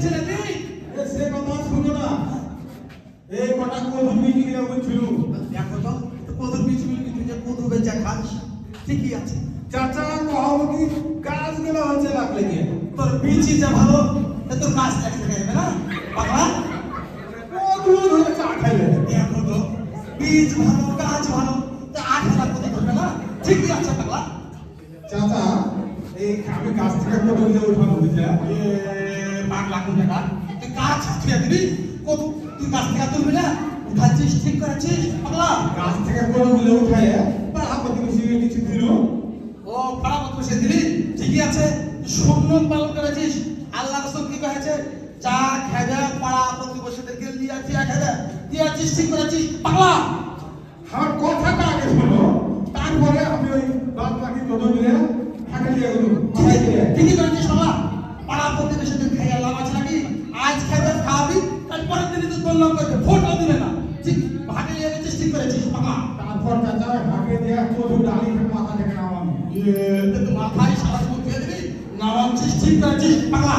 ছেলে তুই? সে কথা শুনো না, এই কটা কদুর বীজ কিনে বলছিল। দেখো তো কদুর বীজ তুই যে কদু বেচা খাস ঠিকই আছে। চাচা কহব কি গাছগুলো হচ্ছে লাগলে গিয়ে তোর বীজই যা ভালো তোর গাছ দেখতে যাবে না বাবা। কদুর ধরে চা খাইলে। দেখো তো বীজ ভালো গাছ ভালো তা 8,000 কত ধরবে না? ঠিকই আছে বাবা। চাচা এই আমি গাছ থেকে কদুর দিয়ে উঠানো বুঝলে। 5 লাখ টাকা তুই গাছ ছুঁয়ে দিবি কত? তুই গাছ থেকে তুলবি না? উঠাচ্ছিস ঠিক করেছিস পাগলা। গাছ থেকে কদুর দিয়ে উঠায় পাড়া প্রতিবেশী কিছু দিল। ও পাড়া মত বসে দিলি ঠিকই আছে। সুন্নত পালন করেছিস। আল্লাহ রাসূল কি করেছে? চা খাবে পাড়া প্রতিবেশীদেরকে দিয়েছি খাবে দিয়েছিস ঠিক করেছিস পাগলা। আমার কথাটা আগে শোনো, তারপরে আমি ওই বাদ বাকি কদুর দিয়ে ফাঁকা দিয়ে গেল। ঠিকই করেছিস বাবা। পাড়া প্রতিবেশীদের খাইয়া লাভ আছে নাকি? আজ খাবে খাওয়াবি তারপরের দিনই তো তোর নাম করবে ভোটও দিবে না। ঠিক ভাগে নিয়ে গেছিস ঠিক করেছিস পাগলা। তারপর চাচা হাঁকে দিয়ে কদুর ডালি মাথা থেকে নামামি। তো মাথায় সারা জীবন দিয়ে দিবি নামাচ্ছিস ঠিক করেছিস পাগলা।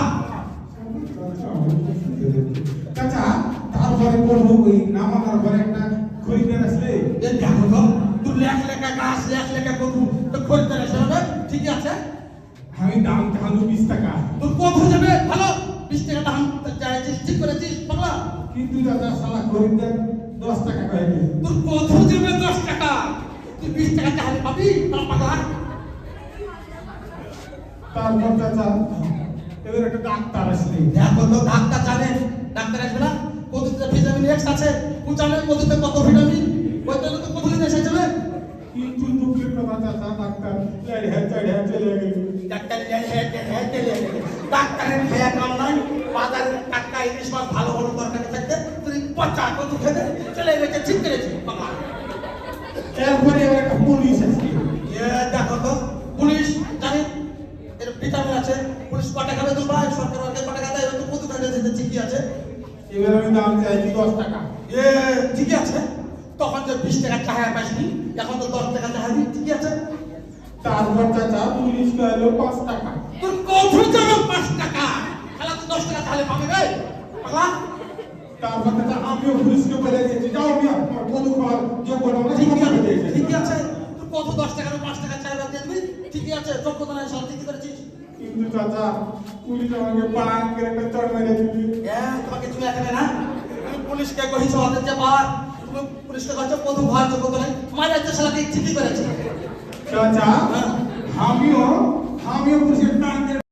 চাচা তারপরে করবো ওই নামানোর পরে একটা খরিদ্দার আসলে। এ দেখো তো তুই লেখ লেখা গাছ লেখ লেখা করবো তো খরিদ্দার এসে হবে ঠিকই আছে। আমি দাম চালু 20 টাকা। তোর কত যাবে ভালো 20 টাকা দাম চাইছিস ঠিক করেছিস পাগলা। কিন্তু চাচা সালা খরিদ্দার 10 টাকা করে দিল। তোর কত যাবে 10 টাকা? তুই 20 টাকা চাইলে পাবি না পাগলা। তারপর চাচা এবার একটা ডাক্তার আসলে। দেখো তো ডাক্তার জানে ডাক্তার আসবে না? কততে ভিটামিন এক্স আছে ও জানে কততে কত ভিটামিন ওইটা তো কত দিন এসে যাবে। কিন্তু দুঃখের কথা চাচা ডাক্তার চড়ে চলে গেল। ডাক্তার ডাক্তারের খেয়া কাম নাই। বাজারের টাটকা ইলিশ মাছ ভালো ভালো তরকারি থাকতে তুই পচা কত খেতে চলে গেছে ঠিক করেছিস বাবা। এরপরে এবার একটা পুলিশ আসলে। দেখো তো পুলিশ জানে এর ভিটামিন আছে। পুলিশ কটা খাবে তো ভাই সরকার ওকে কটা খাবে তো কত খাবে যেতে ঠিকই আছে। এবার আমি দাম চাইছি 10 টাকা। ঠিকই আছে। তখন যে 20 টাকা চাহিদা পাইনি এখন তো 10 টাকা চাহিদা ঠিকই আছে। তারপর চাচা পুলিশ কইলো 5 টাকা। তোর কত যাবে 5 টাকা? খেলা তো 10 টাকা তাহলে পাবি রে পাগলা। তারপর চাচা আমিও পুলিশকে বলে দিয়েছি যাও আমি আপনার কদু খাওয়ার যোগ্য না আমরা ঠিকই আছে দিয়েছি। ঠিকই আছে। তোর কত 10 টাকা 5 টাকা চাহিদা দিয়ে দিবি ঠিকই আছে। যোগ্যতা নাই সব ঠিকই করেছিস। কিন্তু চাচা পুলিশ আমাকে পান করে একটা চড় মেরে দিল। তোমাকে চুলে খাবে না? তুমি পুলিশকে কহিছ ওদের যে পাওয়ার তুমি পুলিশকে কহিছ কত ভার যোগ্যতা নাই মারা যাচ্ছে শালা ঠিকই করেছিস। চাচা আমিও পুলিশের টান